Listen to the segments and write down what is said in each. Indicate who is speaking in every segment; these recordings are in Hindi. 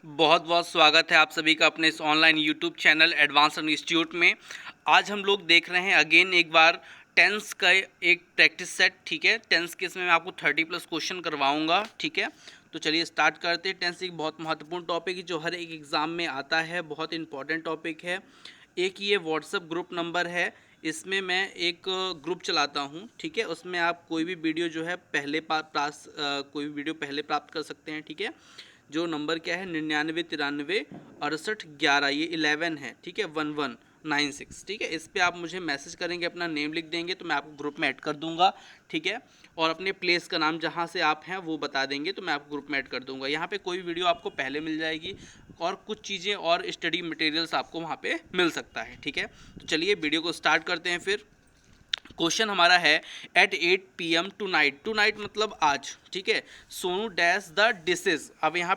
Speaker 1: बहुत बहुत स्वागत है आप सभी का अपने इस online YouTube channel advance institute में। आज हम लोग देख रहे हैं अगेन एक बार टेंस का एक प्रैक्टिस सेट। ठीक है, टेंस के इसमें मैं आपको 30+ क्वेश्चन करवाऊंगा। ठीक है, तो चलिए स्टार्ट करते हैं। टेंस एक बहुत महत्वपूर्ण टॉपिक है जो हर एक एग्ज़ाम में आता है, बहुत इंपॉर्टेंट टॉपिक है। एक ये व्हाट्सएप ग्रुप नंबर है, इसमें मैं एक ग्रुप चलाता हूँ। ठीक है, उसमें आप कोई भी वीडियो जो है कोई भी वीडियो पहले प्राप्त कर सकते हैं। ठीक है, जो नंबर क्या है 99936811, ये 11 है। ठीक है, 1196। ठीक है, इस पर आप मुझे मैसेज करेंगे, अपना नेम लिख देंगे तो मैं आपको ग्रुप में ऐड कर दूंगा। ठीक है, और अपने प्लेस का नाम जहाँ से आप हैं वो बता देंगे तो मैं आपको ग्रुप में ऐड कर दूंगा। यहाँ पे कोई वीडियो आपको पहले मिल जाएगी और कुछ चीज़ें और स्टडी मटेरियल्स आपको वहाँ पे मिल सकता है। ठीक है, तो चलिए वीडियो को स्टार्ट करते हैं। फिर क्वेश्चन हमारा है एट 8 PM टू नाइट मतलब आज। ठीक है, सोनू डैश द डिशेज। अब यहाँ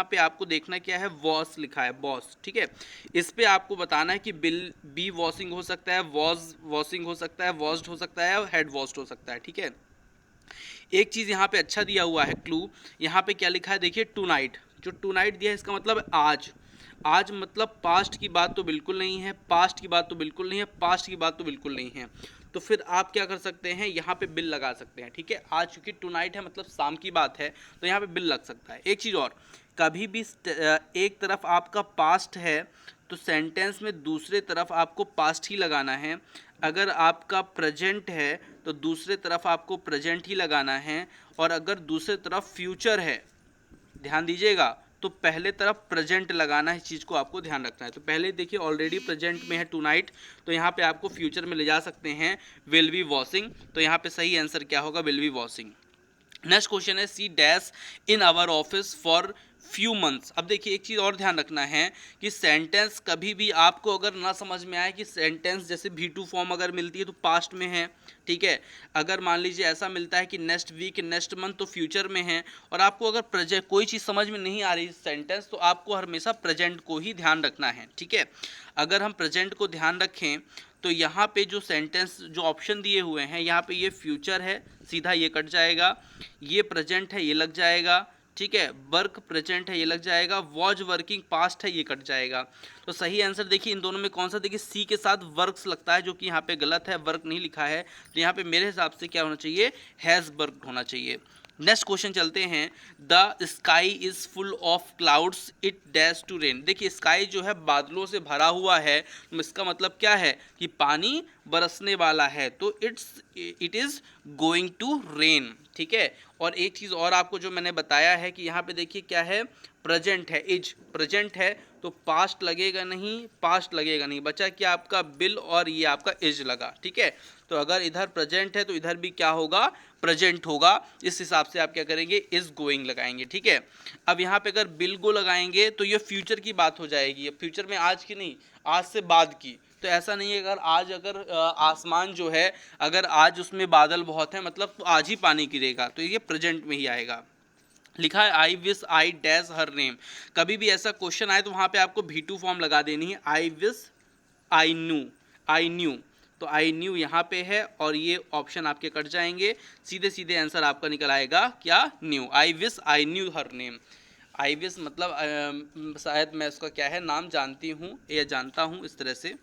Speaker 1: पे आपको देखना क्या है, वॉश लिखा है, बॉस। ठीक है, इस पे आपको बताना है कि बिल बी वॉशिंग हो सकता है, वॉज वॉशिंग हो सकता है, वॉश्ड हो सकता है और हेड वॉश्ड हो सकता है। ठीक है, एक चीज़ यहाँ पे अच्छा दिया हुआ है क्लू। यहाँ पे क्या लिखा है देखिए, टू नाइट। जो टू नाइट दिया है इसका मतलब आज। आज मतलब पास्ट की बात तो बिल्कुल नहीं है, पास्ट की बात तो बिल्कुल नहीं है, पास्ट की बात तो बिल्कुल नहीं है। तो फिर आप क्या कर सकते हैं, यहाँ पे बिल लगा सकते हैं। ठीक है, आज चूंकि टू नाइट है मतलब शाम की बात है तो यहाँ पे बिल लग सकता है। एक चीज़ और, कभी भी एक तरफ आपका पास्ट है तो सेंटेंस में दूसरे तरफ आपको पास्ट ही लगाना है। अगर आपका प्रेजेंट है तो दूसरे तरफ आपको प्रेजेंट ही लगाना है। और अगर दूसरे तरफ फ्यूचर है, ध्यान दीजिएगा, तो पहले तरफ प्रेजेंट लगाना है। इस चीज़ को आपको ध्यान रखना है। तो पहले देखिए ऑलरेडी प्रेजेंट में है टू नाइट, तो यहाँ पे आपको फ्यूचर में ले जा सकते हैं विल बी वॉशिंग। तो यहाँ पे सही आंसर क्या होगा, will be washing. Next question है C dash in our office for few months. अब देखिए एक चीज़ और ध्यान रखना है कि सेंटेंस कभी भी आपको अगर ना समझ में आए कि सेंटेंस जैसे V2 फॉर्म अगर मिलती है तो पास्ट में है। ठीक है, अगर मान लीजिए ऐसा मिलता है कि नेक्स्ट वीक नेक्स्ट मंथ तो फ्यूचर में है। और आपको अगर प्रेजेंट कोई चीज़ समझ में नहीं आ रही सेंटेंस, तो आपको हमेशा प्रेजेंट को ही ध्यान रखना है। ठीक है, अगर हम प्रेजेंट को ध्यान रखें तो यहाँ पे जो सेंटेंस जो ऑप्शन दिए हुए हैं, यहाँ पे ये फ्यूचर है, सीधा ये कट जाएगा। ये प्रेजेंट है, ये लग जाएगा। ठीक है, वर्क प्रेजेंट है, ये लग जाएगा। वॉज वर्किंग पास्ट है, ये कट जाएगा। तो सही आंसर देखिए इन दोनों में कौन सा, देखिए सी के साथ वर्क्स लगता है, जो कि यहाँ पे गलत है, वर्क नहीं लिखा है। तो यहाँ पे मेरे हिसाब से क्या होना चाहिए, हैज़ वर्कड होना चाहिए। नेक्स्ट क्वेश्चन चलते हैं, the sky is full of clouds it dash to rain. देखिए स्काई जो है बादलों से भरा हुआ है, तो इसका मतलब क्या है कि पानी बरसने वाला है, तो it is going to rain. ठीक है, और एक चीज़ और आपको जो मैंने बताया है कि यहाँ पे देखिए क्या है, प्रेजेंट है, इज प्रेजेंट है, तो पास्ट लगेगा नहीं, पास्ट लगेगा नहीं, बचा क्या आपका बिल और ये आपका इज लगा। ठीक है, तो अगर इधर प्रेजेंट है तो इधर भी क्या होगा, प्रेजेंट होगा। इस हिसाब से आप क्या करेंगे, इज गोइंग लगाएंगे। ठीक है, अब यहाँ पे अगर बिल गो लगाएंगे तो ये फ्यूचर की बात हो जाएगी, फ्यूचर में आज की नहीं, आज से बाद की। तो ऐसा नहीं है, अगर आज अगर आसमान जो है अगर आज उसमें बादल बहुत है मतलब तो आज ही पानी गिरेगा, तो ये प्रेजेंट में ही आएगा। लिखा है I wish I dash her name. कभी भी ऐसा क्वेश्चन आए तो वहाँ पे आपको V2 फॉर्म लगा देनी है, I wish I knew, I knew. तो आई न्यू यहाँ पे है और ये ऑप्शन आपके कट जाएंगे, सीधे सीधे आंसर आपका निकल आएगा क्या, new. I wish I knew her name. I wish मतलब शायद मैं उसका क्या है नाम जानती हूँ या जानता हूँ, इस तरह से।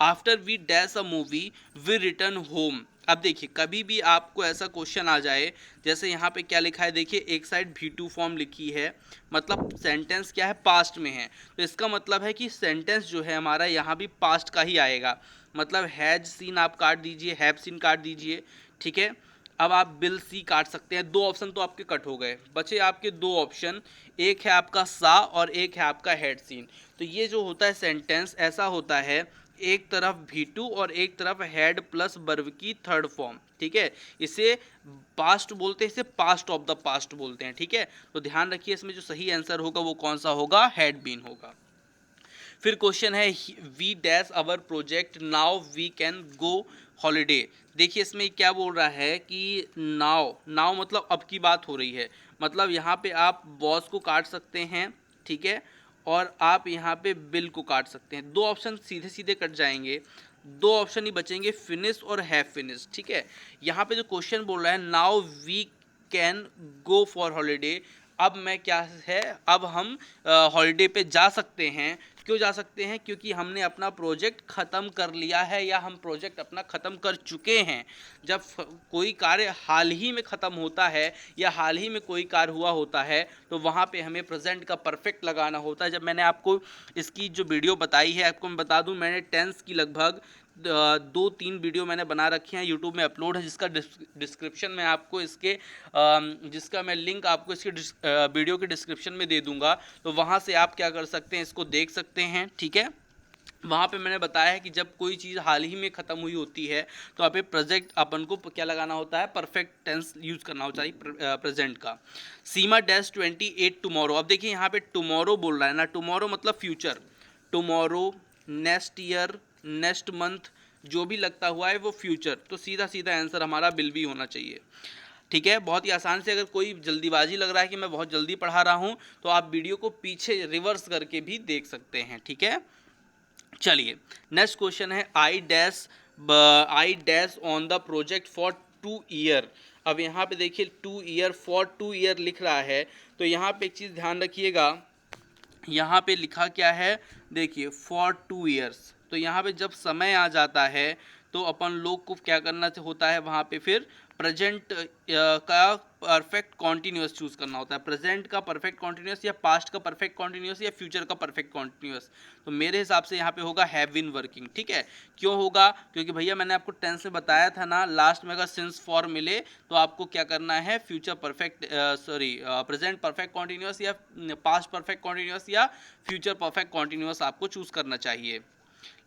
Speaker 1: After we dash a movie we return home. अब देखिए कभी भी आपको ऐसा क्वेश्चन आ जाए, जैसे यहाँ पे क्या लिखा है देखिए, एक साइड V2 फॉर्म लिखी है, मतलब सेंटेंस क्या है, पास्ट में है। तो इसका मतलब है कि सेंटेंस जो है हमारा यहाँ भी पास्ट का ही आएगा। मतलब हैज सीन आप काट दीजिए, हैव सीन काट दीजिए। ठीक है, अब आप बिल सी काट सकते हैं। दो ऑप्शन तो आपके कट हो गए, बचे आपके दो ऑप्शन, एक है आपका सा और एक है आपका हेड सीन। तो ये जो होता है सेंटेंस ऐसा होता है, एक तरफ V2 और एक तरफ हेड प्लस वर्ब की थर्ड फॉर्म। ठीक है, इसे पास्ट बोलते हैं, इसे पास्ट ऑफ द पास्ट बोलते हैं। ठीक है, तो ध्यान रखिए इसमें जो सही आंसर होगा वो कौन सा होगा, हैड बीन होगा। फिर क्वेश्चन है we dash our project now we can go holiday. देखिए इसमें क्या बोल रहा है कि नाउ, नाउ मतलब अब की बात हो रही है, मतलब यहाँ पे आप बॉस को काट सकते हैं। ठीक है, और आप यहाँ पे बिल को काट सकते हैं। दो ऑप्शन सीधे सीधे कट जाएंगे, दो ऑप्शन ही बचेंगे, फिनिश और हैव फिनिश। ठीक है, यहाँ पे जो क्वेश्चन बोल रहा है now we can go for holiday, अब मैं क्या है, अब हम हॉलीडे पे जा सकते हैं। क्यों जा सकते हैं? क्योंकि हमने अपना प्रोजेक्ट ख़त्म कर लिया है या हम प्रोजेक्ट अपना ख़त्म कर चुके हैं। जब कोई कार्य हाल ही में ख़त्म होता है या हाल ही में कोई कार्य हुआ होता है तो वहाँ पे हमें प्रेजेंट का परफेक्ट लगाना होता है। जब मैंने आपको इसकी जो वीडियो बताई है, आपको मैं बता दूं, मैंने टेंस की लगभग 2-3 वीडियो मैंने बना रखी हैं, यूट्यूब में अपलोड है, जिसका डिस्क्रिप्शन में आपको इसके जिसका मैं लिंक आपको इसके वीडियो के डिस्क्रिप्शन में दे दूंगा। तो वहाँ से आप क्या कर सकते हैं, इसको देख सकते हैं। ठीक है, वहाँ पे मैंने बताया है कि जब कोई चीज़ हाल ही में ख़त्म हुई होती है तो आप प्रोजेक्ट अपन को क्या लगाना होता है, परफेक्ट टेंस यूज़ करना होता है प्रेजेंट का। सीमा डैश 28 टुमारो। अब देखिए यहाँ पे टुमारो बोल रहा है ना, टुमारो मतलब future, tomorrow, next year, next month, जो भी लगता हुआ है वो फ्यूचर। तो सीधा सीधा आंसर हमारा विल बी होना चाहिए। ठीक है, बहुत ही आसान से। अगर कोई जल्दीबाजी लग रहा है कि मैं बहुत जल्दी पढ़ा रहा हूँ तो आप वीडियो को पीछे रिवर्स करके भी देख सकते हैं। ठीक है, चलिए नेक्स्ट क्वेश्चन है, I dash on the project for 2 year. अब यहाँ पे देखिए 2 ईयर, फॉर 2 ईयर लिख रहा है। तो यहाँ पे एक चीज़ ध्यान रखिएगा, यहाँ पे लिखा क्या है, देखिए फॉर 2 ईयर्स। तो यहाँ पे जब समय आ जाता है तो अपन लोग को क्या करना होता है, वहाँ पे फिर प्रेजेंट का परफेक्ट कॉन्टीन्यूअस चूज करना होता है। प्रेजेंट का परफेक्ट कॉन्टीन्यूअस या पास्ट का परफेक्ट कॉन्टीन्यूअस या फ्यूचर का परफेक्ट कॉन्टीन्यूअस। तो मेरे हिसाब से यहाँ पे होगा हैव बीन वर्किंग। ठीक है, क्यों होगा? क्योंकि भैया मैंने आपको टेंस में बताया था ना, लास्ट में अगर सिंस फॉर मिले तो आपको क्या करना है, future perfect present perfect continuous या पास्ट परफेक्ट कॉन्टीन्यूअस या फ्यूचर परफेक्ट कॉन्टीन्यूअस आपको चूज करना चाहिए।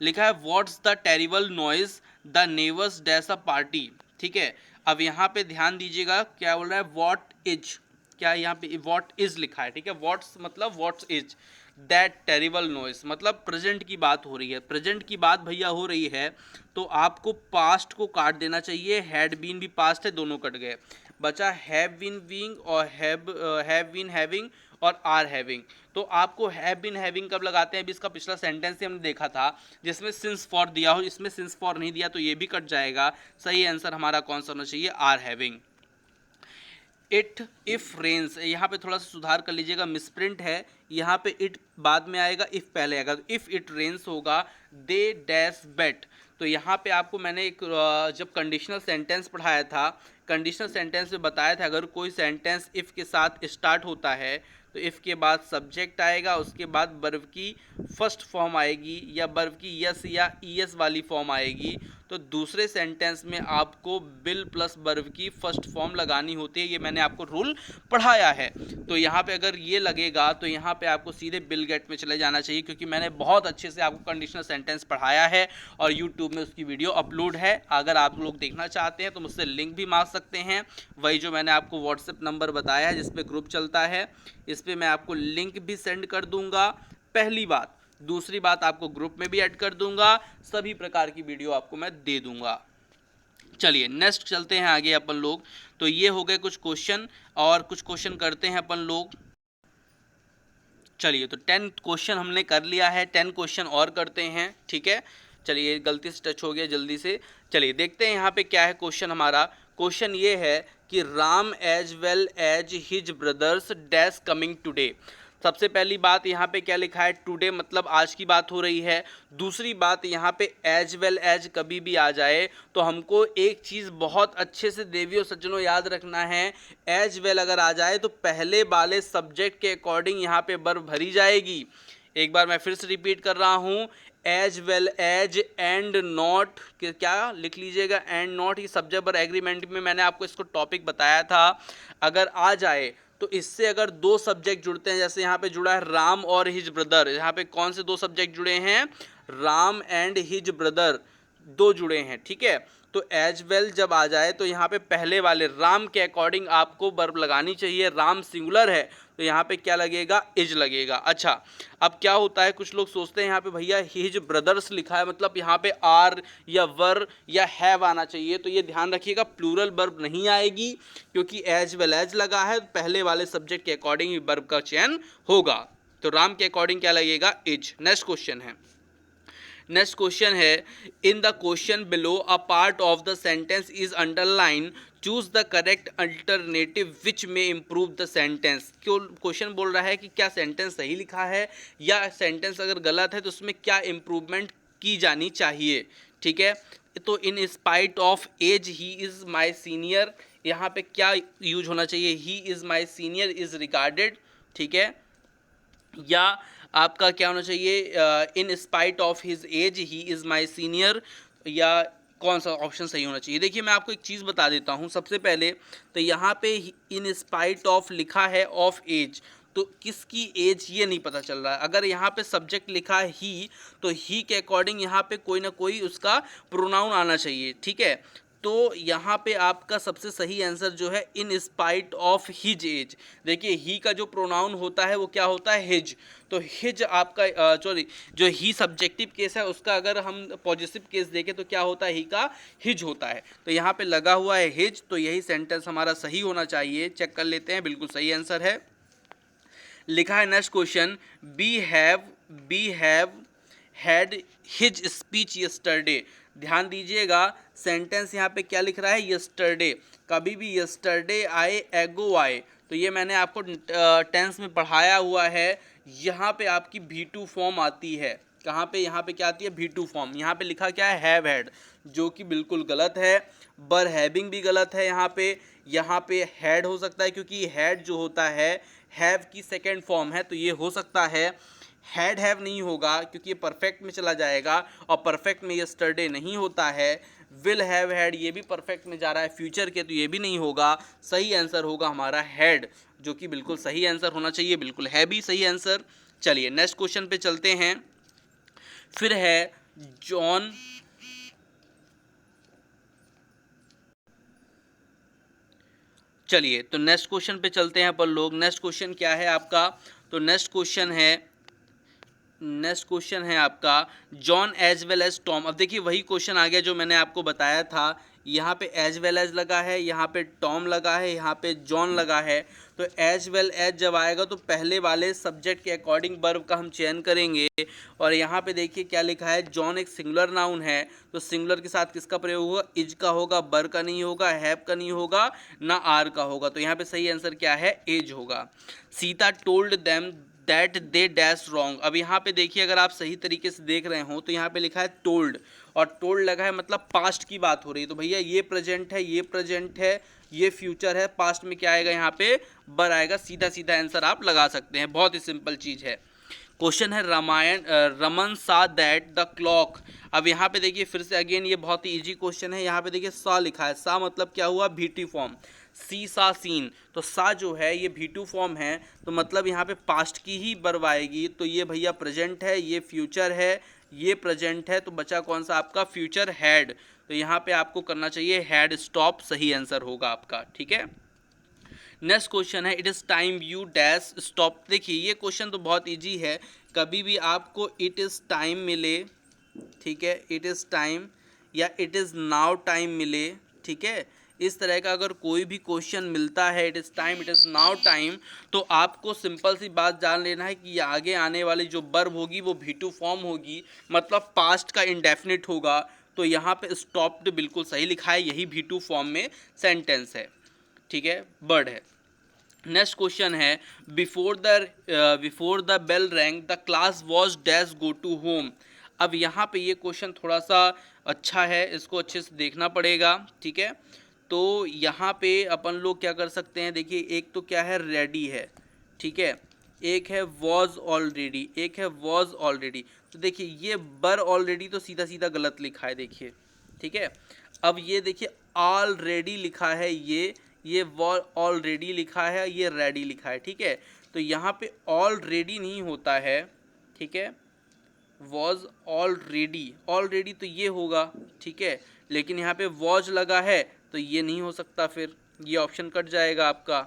Speaker 1: लिखा है what's the terrible noise the neighbours dash a party. ठीक है, अब यहाँ पे ध्यान दीजिएगा, क्या बोल रहा है, व्हाट इज, क्या यहाँ पे व्हाट इज लिखा है। ठीक है, व्हाट्स मतलब what's is that terrible noise, मतलब प्रेजेंट की बात हो रही है। प्रेजेंट की बात भैया हो रही है तो आपको पास्ट को काट देना चाहिए। हैड बीन भी पास्ट है, दोनों कट गए, बचा हैव बीन बीइंग और हैव बीन हैविंग और आर हैविंग। तो आपको हैव बीन हैविंग कब लगाते हैं, अभी इसका पिछला सेंटेंस ही हमने देखा था जिसमें सिंस फॉर दिया हो, इसमें सिंस फॉर नहीं दिया तो ये भी कट जाएगा। सही आंसर हमारा कौन सा होना चाहिए, are having. It if rains, यहाँ पे थोड़ा सा सुधार कर लीजिएगा, मिसप्रिंट है, यहाँ पे इट बाद में आएगा, इफ पहले आएगा। तो इफ इट रेन्स होगा दे डैश बेट। तो यहाँ पे आपको मैंने एक जब कंडीशनल सेंटेंस पढ़ाया था, कंडीशनल सेंटेंस में बताया था अगर कोई सेंटेंस इफ़ के साथ स्टार्ट होता है तो इफ़ के बाद सब्जेक्ट आएगा, उसके बाद वर्ब की फर्स्ट फॉर्म आएगी या वर्ब की यस या ईएस वाली फॉर्म आएगी। तो दूसरे सेंटेंस में आपको विल प्लस वर्ब की फर्स्ट फॉर्म लगानी होती है, ये मैंने आपको रूल पढ़ाया है। तो यहाँ पे अगर ये लगेगा तो यहाँ पे आपको सीधे विल गेट में चले जाना चाहिए, क्योंकि मैंने बहुत अच्छे से आपको कंडीशनल सेंटेंस पढ़ाया है और यूट्यूब में उसकी वीडियो अपलोड है। अगर आप लोग देखना चाहते हैं तो मुझसे लिंक भी मांग सकते हैं, वही जो मैंने आपको व्हाट्सएप नंबर बताया है जिस पे ग्रुप चलता है, इस पर मैं आपको लिंक भी सेंड कर दूंगा, पहली बात। दूसरी बात, आपको ग्रुप में भी ऐड कर दूंगा, सभी प्रकार की वीडियो आपको मैं दे दूंगा। चलिए नेक्स्ट चलते हैं आगे अपन लोग। तो ये हो गए कुछ क्वेश्चन और कुछ क्वेश्चन करते हैं अपन लोग। चलिए, तो 10 क्वेश्चन हमने कर लिया है, 10 क्वेश्चन और करते हैं। ठीक है, चलिए गलती से टच हो गया, जल्दी से चलिए देखते हैं यहाँ पे क्या है क्वेश्चन हमारा। क्वेश्चन ये है कि Ram as well as his brothers dash coming today. सबसे पहली बात यहाँ पे क्या लिखा है, टुडे मतलब आज की बात हो रही है। दूसरी बात, यहाँ पे एज वेल एज कभी भी आ जाए तो हमको एक चीज़ बहुत अच्छे से देवियों सज्जनों याद रखना है, एज वेल अगर आ जाए तो पहले वाले सब्जेक्ट के अकॉर्डिंग यहाँ पे वर्ब भरी जाएगी। एक बार मैं फिर से रिपीट कर रहा हूँ, as well as and not, क्या लिख लीजिएगा, एंड नॉट ही सब्जेक्ट वर्ब एग्रीमेंट में मैंने आपको इसको टॉपिक बताया था। अगर आ जाए तो इससे अगर दो सब्जेक्ट जुड़ते हैं, जैसे यहाँ पे जुड़ा है राम और हिज ब्रदर, यहाँ पे कौन से दो सब्जेक्ट जुड़े हैं, राम एंड हिज ब्रदर, दो जुड़े हैं। ठीक है, तो एज वेल जब आ जाए तो यहाँ पे पहले वाले राम के अकॉर्डिंग आपको वर्ब लगानी चाहिए। राम सिंगुलर है तो यहाँ पे क्या लगेगा, इज लगेगा। अच्छा, अब क्या होता है, कुछ लोग सोचते हैं यहाँ पे भैया हिज ब्रदर्स लिखा है, मतलब यहाँ पे आर या वर या हैव आना चाहिए। तो ये ध्यान रखिएगा, प्लूरल वर्ब नहीं आएगी, क्योंकि एज वेल एज लगा है, पहले वाले सब्जेक्ट के अकॉर्डिंग वर्ब का चयन होगा। तो राम के अकॉर्डिंग क्या लगेगा, इज। नेक्स्ट क्वेश्चन है, नेक्स्ट क्वेश्चन है, in the question below a part of the sentence is underline, choose the correct alternative विच में इम्प्रूव द सेंटेंस। क्यों क्वेश्चन बोल रहा है कि क्या सेंटेंस सही लिखा है या सेंटेंस अगर गलत है तो उसमें क्या इम्प्रूवमेंट की जानी चाहिए। ठीक है, तो in spite of as he is my senior, यहाँ पे क्या यूज होना चाहिए, he is my senior is regarded. ठीक है, या आपका क्या होना चाहिए, in spite of his age he is my senior, या कौन सा ऑप्शन सही होना चाहिए। देखिए मैं आपको एक चीज़ बता देता हूँ सबसे पहले, तो यहाँ पे इन स्पाइट ऑफ लिखा है ऑफ एज, तो किसकी एज ये नहीं पता चल रहा है। अगर यहाँ पे सब्जेक्ट लिखा है ही, तो ही के अकॉर्डिंग यहाँ पे कोई ना कोई उसका प्रोनाउन आना चाहिए। ठीक है, तो यहाँ पे आपका सबसे सही आंसर जो है इन स्पाइट ऑफ हिज एज। देखिए ही का जो प्रोनाउन होता है वो क्या होता है, हिज। तो हिज आपका सॉरी, जो ही सब्जेक्टिव केस है उसका अगर हम पॉजिटिव केस देखें तो क्या होता है, ही का हिज होता है। तो यहाँ पे लगा हुआ है हिज, तो यही सेंटेंस हमारा सही होना चाहिए। चेक कर लेते हैं, बिल्कुल सही आंसर है। लिखा है next question, be have had his speech yesterday. ध्यान दीजिएगा, सेंटेंस यहाँ पे क्या लिख रहा है, यस्टरडे। कभी भी यस्टरडे आए, एगो आए, तो ये मैंने आपको टेंस में पढ़ाया हुआ है। यहाँ पे आपकी V2 फॉर्म आती है। कहाँ पे, यहाँ पे क्या आती है, V2 फॉर्म। यहाँ पे लिखा क्या है, हैव हैड, जो कि बिल्कुल गलत है। बर हैविंग भी गलत है। यहाँ पे हैड हो सकता है, क्योंकि हैड जो होता है हैव की सेकेंड फॉर्म है, तो ये हो सकता है। हैड हैव नहीं होगा क्योंकि ये परफेक्ट में चला जाएगा, और परफेक्ट में यस्टरडे नहीं होता है। विल हैव हैड ये भी परफेक्ट में जा रहा है फ्यूचर के, तो ये भी नहीं होगा। सही आंसर होगा हमारा हैड, जो कि बिल्कुल सही आंसर होना चाहिए, बिल्कुल है भी सही आंसर। चलिए नेक्स्ट क्वेश्चन पे चलते हैं। फिर है जॉन, चलिए तो नेक्स्ट क्वेश्चन पे चलते हैं अपन लोग। नेक्स्ट क्वेश्चन क्या है आपका, तो नेक्स्ट क्वेश्चन है आपका John as well as Tom. अब देखिए वही क्वेश्चन आ गया जो मैंने आपको बताया था। यहाँ पे एज वेल एज लगा है, यहाँ पे टॉम लगा है, यहाँ पे जॉन लगा है। तो एज वेल एज जब आएगा तो पहले वाले सब्जेक्ट के अकॉर्डिंग वर्ब का हम चयन करेंगे। और यहाँ पे देखिए क्या लिखा है, जॉन एक सिंगुलर नाउन है, तो सिंगुलर के साथ किसका प्रयोग होगा, इज का होगा, बर का नहीं होगा, हैव का नहीं होगा, ना आर का होगा। तो यहाँ पे सही आंसर क्या है, एज होगा। Sita told them that they dash wrong. अब यहाँ पे देखिए अगर आप सही तरीके से देख रहे हो तो यहाँ पे लिखा है टोल्ड, और टोल्ड लगा है मतलब पास्ट की बात हो रही है। तो भैया ये प्रेजेंट है, ये प्रेजेंट है, ये फ्यूचर है, पास्ट में क्या आएगा, यहाँ पे बर आएगा। सीधा सीधा आंसर आप लगा सकते हैं, बहुत ही सिंपल चीज़ है। क्वेश्चन है रमन सा दैट द क्लॉक। अब यहाँ पे देखिए फिर से अगेन ये बहुत ही इजी क्वेश्चन है। यहाँ पे देखिए सा लिखा है, सा मतलब क्या हुआ, V2 फॉर्म, सी सा सीन। तो सा जो है ये V2 फॉर्म है, तो मतलब यहाँ पे पास्ट की ही वर्ब आएगी। तो ये भैया प्रेजेंट है, ये फ्यूचर है, ये प्रेजेंट है, तो बचा कौन सा आपका, फ्यूचर हैड। तो यहाँ पे आपको करना चाहिए हैड स्टॉप, सही आंसर होगा आपका। ठीक है, नेक्स्ट क्वेश्चन है it is time you dash stop. देखिए ये क्वेश्चन तो बहुत इजी है। कभी भी आपको इट इज़ टाइम मिले, ठीक है, इट इज़ टाइम या इट इज़ नाउ टाइम मिले, ठीक है, इस तरह का अगर कोई भी क्वेश्चन मिलता है, it is time, it is now time, तो आपको सिंपल सी बात जान लेना है कि ये आगे आने वाली जो वर्ब होगी वो V2 फॉर्म होगी, मतलब पास्ट का इंडेफिनिट होगा। तो यहाँ पे स्टॉप्ड बिल्कुल सही लिखा है, यही V2 फॉर्म में सेंटेंस है। ठीक है, वर्ड है। नेक्स्ट क्वेश्चन है before the bell rang the class was dash go to home. अब यहाँ पे ये क्वेश्चन थोड़ा सा अच्छा है, इसको अच्छे से देखना पड़ेगा। ठीक है, तो यहाँ पे अपन लोग क्या कर सकते हैं, देखिए एक तो क्या है, रेडी है, ठीक है, एक है वॉज ऑलरेडी, एक है वॉज ऑलरेडी। तो देखिए ये बर ऑलरेडी तो सीधा सीधा गलत लिखा है, देखिए, ठीक है। अब ये देखिए ऑलरेडी लिखा है, ये ऑलरेडी लिखा है, ये रेडी लिखा है, ठीक है। तो यहाँ पे ऑलरेडी नहीं होता है, ठीक है, वॉज ऑलरेडी तो ये होगा, ठीक है, लेकिन यहाँ पे वॉज लगा है तो ये नहीं हो सकता, फिर ये ऑप्शन कट जाएगा आपका।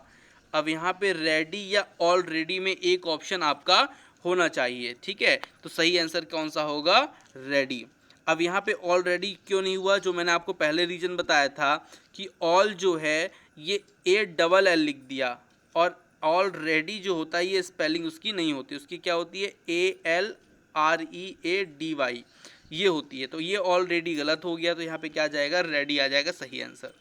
Speaker 1: अब यहाँ पे रेडी या ऑलरेडी में एक ऑप्शन आपका होना चाहिए, ठीक है, तो सही आंसर कौन सा होगा, रेडी। अब यहाँ पे ऑलरेडी क्यों नहीं हुआ, जो मैंने आपको पहले रीजन बताया था कि ऑल जो है ये ALL लिख दिया, और ऑलरेडी जो होता है ये स्पेलिंग उसकी नहीं होती, उसकी क्या होती है, ALREADY। ये होती है, तो ये ऑलरेडी गलत हो गया, तो यहाँ पे क्या आ जाएगा, रेडी आ जाएगा सही आंसर।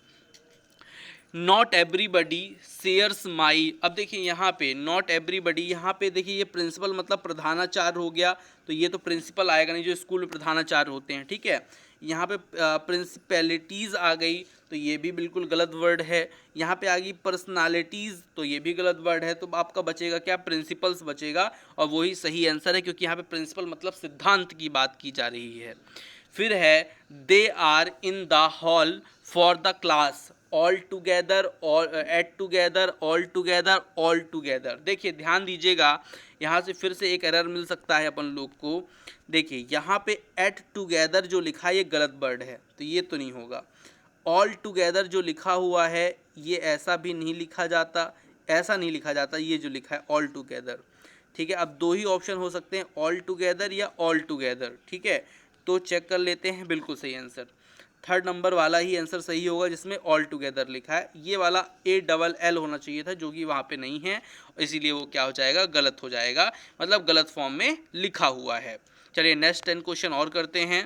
Speaker 1: नॉट एवरीबडी शेयर्स माई, अब देखिए यहाँ पे नॉट एवरीबडी, यहाँ पे देखिए ये प्रिंसिपल मतलब प्रधानाचार्य हो गया, तो ये तो प्रिंसिपल आएगा नहीं, जो स्कूल में प्रधानाचार्य होते हैं, ठीक है। यहाँ पे प्रिंसिपैलिटीज़ आ गई, तो ये भी बिल्कुल गलत वर्ड है। यहाँ पे आ गई पर्सनालिटीज़, तो ये भी गलत वर्ड है, तो आपका बचेगा क्या, प्रिंसिपल्स बचेगा, और वही सही आंसर है, क्योंकि यहाँ पे प्रिंसिपल मतलब सिद्धांत की बात की जा रही है। फिर है they are in the hall for the class, all together, at together, all together, all together. देखिए ध्यान दीजिएगा, यहाँ से फिर से एक एरर मिल सकता है अपन लोग को। देखिए यहाँ पे एट टुगेदर जो लिखा है ये गलत वर्ड है, तो ये तो नहीं होगा। ऑल टुगेदर जो लिखा हुआ है ये ऐसा भी नहीं लिखा जाता, ऐसा नहीं लिखा जाता, ये जो लिखा है ऑल टुगेदर, ठीक है। अब दो ही ऑप्शन हो सकते हैं, ऑल टुगेदर या ऑल टुगेदर, ठीक है। तो चेक कर लेते हैं, बिल्कुल सही आंसर थर्ड नंबर वाला ही आंसर सही होगा, जिसमें ऑल टुगेदर लिखा है। ये वाला ALL होना चाहिए था, जो कि वहाँ पे नहीं है, इसीलिए वो क्या हो जाएगा, गलत हो जाएगा, मतलब गलत फॉर्म में लिखा हुआ है। चलिए नेक्स्ट 10 क्वेश्चन और करते हैं।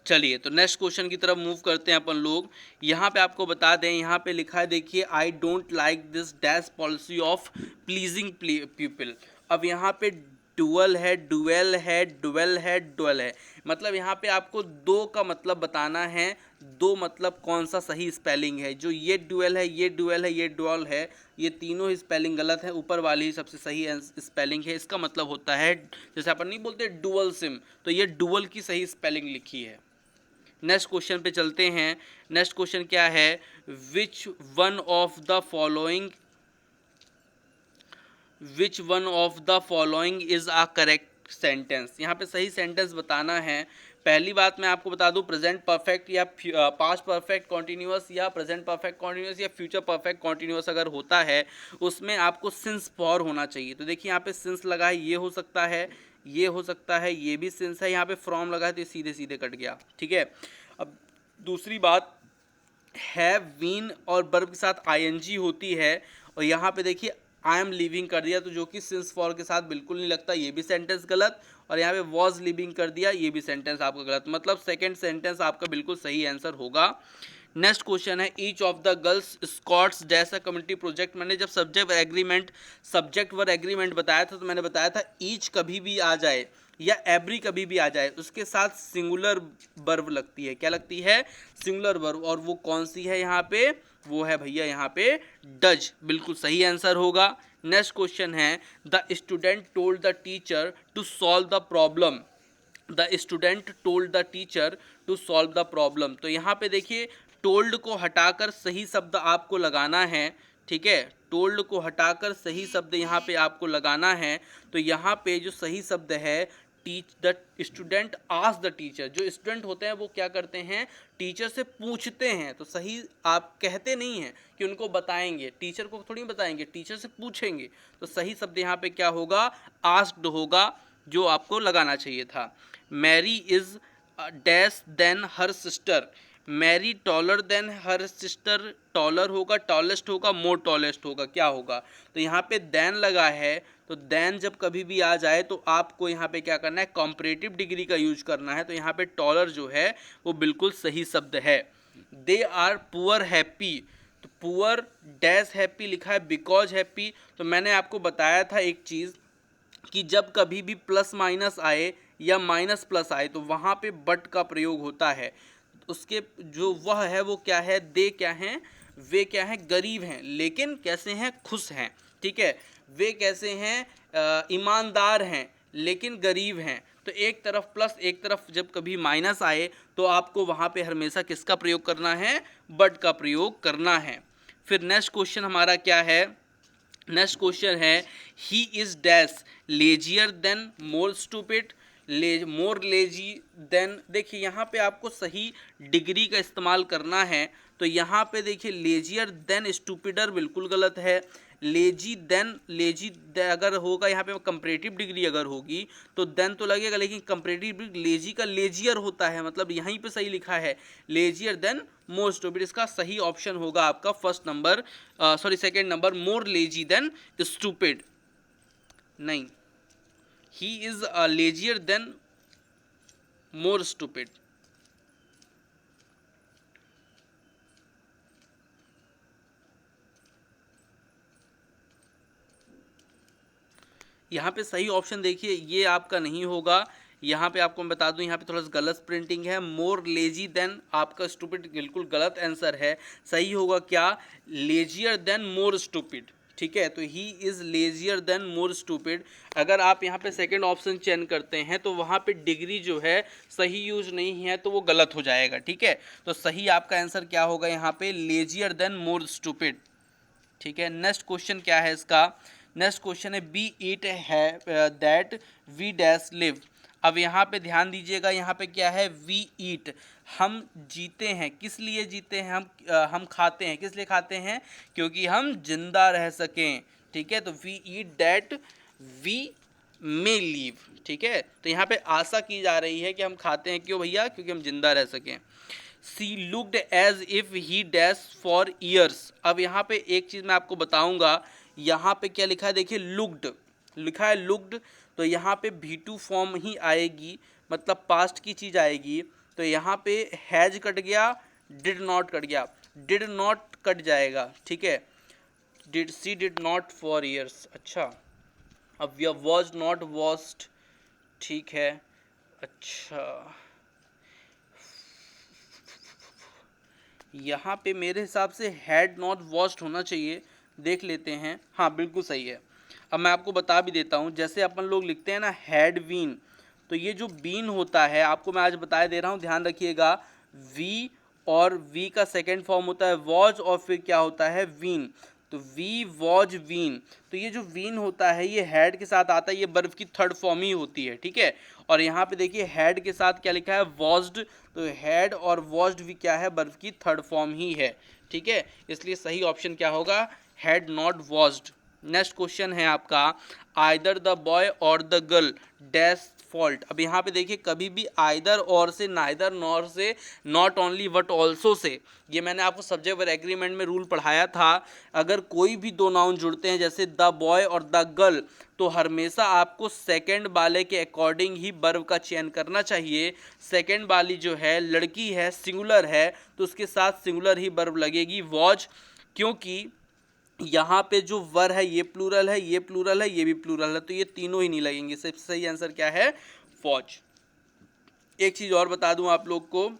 Speaker 1: चलिए तो नेक्स्ट क्वेश्चन की तरफ मूव करते हैं अपन लोग। यहाँ पे आपको बता दें, यहाँ पे लिखा है देखिए, I don't like this dash policy of pleasing people. अब यहाँ पे डुअल है, डुएल है, डुएल है, डुअल है, मतलब यहाँ पे आपको दो का मतलब बताना है, दो मतलब कौन सा सही स्पेलिंग है। जो ये डुएल है, ये डुएल है, ये डुअल है, ये तीनों ही स्पेलिंग गलत है, ऊपर वाली ही सबसे सही स्पेलिंग है। इसका मतलब होता है, जैसे अपन नहीं बोलते डुअल सिम, तो ये डुअल की सही स्पेलिंग लिखी है। नेक्स्ट क्वेश्चन पे चलते हैं। नेक्स्ट क्वेश्चन क्या है, which one of the following is a correct sentence. यहाँ पे सही सेंटेंस बताना है। पहली बात मैं आपको बता दूं, प्रेजेंट परफेक्ट या पास्ट परफेक्ट कॉन्टिन्यूअस या प्रेजेंट परफेक्ट कॉन्टिन्यूअस या फ्यूचर परफेक्ट कॉन्टिन्यूअस अगर होता है, उसमें आपको सिंस फॉर होना चाहिए। तो देखिए यहाँ पे सिंस लगा है, ये हो सकता है, ये हो सकता है, ये भी सिंस है। यहाँ पे फ्रॉम लगा है, तो ये सीधे सीधे कट गया, ठीक है। अब दूसरी बात, हैव बीन और वर्ब के साथ ING होती है, और यहाँ पे देखिए आई एम लिविंग कर दिया, तो जो कि सिंस फॉर के साथ बिल्कुल नहीं लगता, ये भी सेंटेंस गलत। और यहाँ पे वॉज लिविंग कर दिया, ये भी सेंटेंस आपका गलत, मतलब सेकंड सेंटेंस आपका बिल्कुल सही आंसर होगा। नेक्स्ट क्वेश्चन है, each of the girls scouts dash a community project. मैंने जब सब्जेक्ट वर एग्रीमेंट बताया था, तो मैंने बताया था ईच कभी भी आ जाए या एवरी कभी भी आ जाए, उसके साथ सिंगुलर वर्ब लगती है। क्या लगती है, सिंगुलर वर्ब, और वो कौन सी है यहाँ पे, वो है भैया यहाँ पे डज, बिल्कुल सही आंसर होगा। नेक्स्ट क्वेश्चन है, the student told the teacher to solve the problem. The student told the teacher to solve the problem. तो यहाँ पे देखिए, टोल्ड को हटाकर सही शब्द आपको लगाना है, ठीक है। टोल्ड को हटाकर सही शब्द यहाँ पे आपको लगाना है। तो यहाँ पे जो सही शब्द है, teach the student ask the teacher. जो स्टूडेंट होते हैं वो क्या करते हैं, टीचर से पूछते हैं। तो सही आप कहते नहीं हैं कि उनको बताएंगे, टीचर को थोड़ी बताएंगे, टीचर से पूछेंगे। तो सही शब्द यहाँ पे क्या होगा, आस्क्ड होगा, जो आपको लगाना चाहिए था। Mary is dash than her sister. Mary taller than her sister, taller होगा, टॉलेस्ट होगा, मोर टॉलेस्ट होगा, क्या होगा। तो यहाँ पे देन लगा है, तो देन जब कभी भी आ जाए तो आपको यहाँ पे क्या करना है, कॉम्परेटिव डिग्री का यूज करना है। तो यहाँ पे टॉलर जो है वो बिल्कुल सही शब्द है। दे आर पुअर हैप्पी, तो पुअर डैश हैप्पी लिखा है, बिकॉज हैप्पी। तो मैंने आपको बताया था एक चीज़ कि जब कभी भी प्लस माइनस आए या माइनस प्लस आए, तो वहाँ पे बट का प्रयोग होता है। उसके जो वह है वो क्या है, दे क्या हैं, वे क्या हैं, गरीब हैं, लेकिन कैसे हैं, खुश हैं, ठीक है। वे कैसे हैं, ईमानदार हैं, लेकिन गरीब हैं। तो एक तरफ प्लस, एक तरफ जब कभी माइनस आए, तो आपको वहाँ पे हमेशा किसका प्रयोग करना है, बट का प्रयोग करना है। फिर नेक्स्ट क्वेश्चन हमारा क्या है, नेक्स्ट क्वेश्चन है, he is dash lazier than more stupid. More lazy than, देखिए यहाँ पे आपको सही डिग्री का इस्तेमाल करना है। तो यहाँ पे देखिए लेजियर देन स्टूपिडर बिल्कुल गलत है। लेजी देन, लेजी अगर होगा यहाँ पे कंपैरेटिव डिग्री अगर होगी तो देन तो लगेगा, लेकिन कंपैरेटिव डिग्री लेजी का लेजियर होता है, मतलब यहीं पे सही लिखा है लेजियर देन मोर स्टूपिड। इसका सही ऑप्शन होगा आपका first number, second number, more lazy than stupid. नहीं, he is lazier than more stupid. यहाँ पे सही ऑप्शन देखिए, ये आपका नहीं होगा। यहाँ पे आपको मैं बता दूं, यहाँ पे थोड़ा सा गलत प्रिंटिंग है, मोर लेजी देन, आपका स्टूपिड बिल्कुल गलत आंसर है। सही होगा क्या, लेजियर देन मोर स्टूपिड। ठीक है, तो he is lazier than more stupid. अगर आप यहाँ पे सेकंड ऑप्शन चयन करते हैं तो वहाँ पे डिग्री जो है सही यूज नहीं है, तो वो गलत हो जाएगा। ठीक है, तो सही आपका आंसर क्या होगा यहाँ पे, लेजियर देन मोर स्टूपिड। ठीक है, नेक्स्ट क्वेश्चन क्या है इसका, नेक्स्ट क्वेश्चन है बी इट है दैट वी डैश लिव। अब यहाँ पे ध्यान दीजिएगा, यहाँ पे क्या है, वी ईट, हम जीते हैं। किस लिए जीते हैं, हम खाते हैं। किस लिए खाते हैं, क्योंकि हम जिंदा रह सकें। ठीक है, तो we eat that we may leave. ठीक है, तो यहाँ पे आशा की जा रही है कि हम खाते हैं, क्यों भैया, क्योंकि हम जिंदा रह सकें। C looked as if he dash for years. अब यहाँ पे एक चीज़ मैं आपको बताऊंगा, यहाँ पे क्या लिखा है, देखिए लुक्ड लिखा है, लुक्ड, तो यहाँ पे V2 फॉर्म ही आएगी, मतलब पास्ट की चीज़ आएगी। तो यहाँ पे हैज कट गया, डिड नॉट कट गया, डिड नॉट कट जाएगा। ठीक है, did see did not for years. अच्छा, अब वॉज नॉट वॉस्ट। ठीक है, अच्छा, यहाँ पे मेरे हिसाब से हैड नॉट वॉश्ड होना चाहिए, देख लेते हैं। हाँ, बिल्कुल सही है। अब मैं आपको बता भी देता हूँ, जैसे अपन लोग लिखते हैं ना हैड बीन, तो ये जो बीन होता है, आपको मैं आज बता दे रहा हूँ, ध्यान रखिएगा। वी और वी का सेकेंड फॉर्म होता है वॉज, और फिर क्या होता है, वीन। तो वी वॉज वीन, तो ये जो वीन होता है ये हैड के साथ आता है, ये वर्ब की थर्ड फॉर्म ही होती है। ठीक है, और यहाँ पे देखिए हैड के साथ क्या लिखा है, वॉज्ड, तो हैड और वॉज्ड भी क्या है, वर्ब की थर्ड फॉर्म ही है। ठीक है, इसलिए सही ऑप्शन क्या होगा, हैड नॉट वॉज्ड। नेक्स्ट क्वेश्चन है आपका, आइदर द बॉय और द गर्ल डैश फॉल्ट। अब यहाँ पे देखिए, कभी भी आइदर और से, नाइदर नॉर से, not only but also say, ये मैंने आपको सब्जेक्ट वर्ब एग्रीमेंट में रूल पढ़ाया था। अगर कोई भी दो नाउन जुड़ते हैं, जैसे द बॉय और द गर्ल, तो हमेशा आपको सेकंड वाले के अकॉर्डिंग ही वर्ब का चयन करना चाहिए। सेकंड वाली जो है लड़की है, सिंगुलर है, तो उसके साथ सिंगुलर ही वर्ब लगेगी, वॉज, क्योंकि यहाँ पे जो वर है ये प्लूरल है, ये प्लूरल है, ये भी प्लूरल है, तो ये तीनों ही नहीं लगेंगे। सबसे सही आंसर क्या है, फौज। एक चीज़ और बता दूं आप लोग को,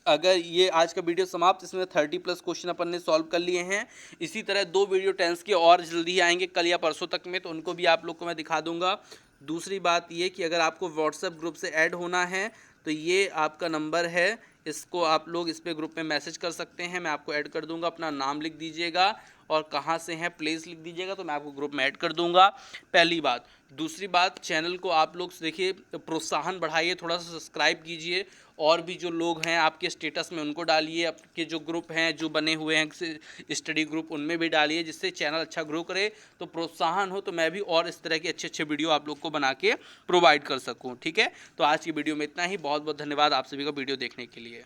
Speaker 1: अगर ये आज का वीडियो समाप्त, इसमें 30+ क्वेश्चन अपन ने सॉल्व कर लिए हैं। इसी तरह 2 वीडियो टेंस के और जल्दी आएंगे, कल या परसों तक में, तो उनको भी आप लोग को मैं दिखा दूंगा। दूसरी बात ये कि अगर आपको व्हाट्सएप ग्रुप से ऐड होना है तो ये आपका नंबर है, इसको आप लोग इस पे ग्रुप में मैसेज कर सकते हैं, मैं आपको ऐड कर दूंगा। अपना नाम लिख दीजिएगा और कहाँ से हैं प्लेस लिख दीजिएगा, तो मैं आपको ग्रुप में ऐड कर दूंगा। पहली बात। दूसरी बात, चैनल को आप लोग देखिए प्रोत्साहन बढ़ाइए, थोड़ा सा सब्सक्राइब कीजिए, और भी जो लोग हैं आपके स्टेटस में उनको डालिए, आपके जो ग्रुप हैं जो बने हुए हैं स्टडी ग्रुप, उनमें भी डालिए, जिससे चैनल अच्छा ग्रो करे, तो प्रोत्साहन हो, तो मैं भी और इस तरह के अच्छे अच्छे वीडियो आप लोग को बना के प्रोवाइड कर सकूँ। ठीक है, तो आज की वीडियो में इतना ही। बहुत बहुत धन्यवाद आप सभी का वीडियो देखने के लिए।